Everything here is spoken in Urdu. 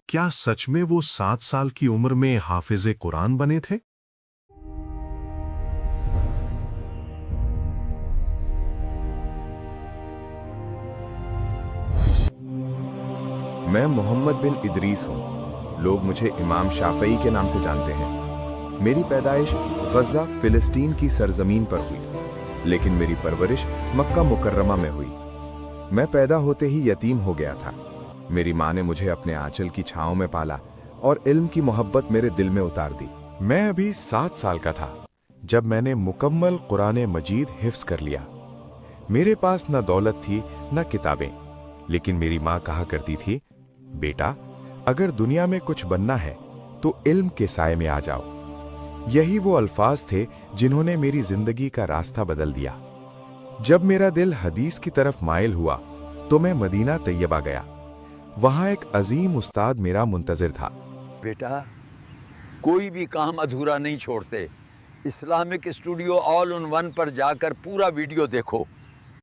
کیا سچ میں وہ 7 سال کی عمر میں حافظ قرآن بنے تھے؟ میں محمد بن ادریس ہوں۔ لوگ مجھے امام شافعی کے نام سے جانتے ہیں۔ میری پیدائش غزہ فلسطین کی سرزمین پر ہوئی، لیکن میری پرورش مکہ مکرمہ میں ہوئی۔ میں پیدا ہوتے ہی یتیم ہو گیا تھا۔ میری ماں نے مجھے اپنے آنچل کی چھاؤں میں پالا اور علم کی محبت میرے دل میں اتار دی۔ میں ابھی 7 سال کا تھا جب میں نے مکمل قرآن مجید حفظ کر لیا۔ میرے پاس نہ دولت تھی نہ کتابیں، لیکن میری ماں کہا کرتی تھی، بیٹا اگر دنیا میں کچھ بننا ہے تو علم کے سائے میں آ جاؤ۔ یہی وہ الفاظ تھے جنہوں نے میری زندگی کا راستہ بدل دیا۔ جب میرا دل حدیث کی طرف مائل ہوا تو میں مدینہ طیبہ گیا۔ وہاں ایک عظیم استاد میرا منتظر تھا۔ بیٹا کوئی بھی کام ادھورا نہیں چھوڑتے۔ Islamic studio all in one پر جا کر پورا ویڈیو دیکھو۔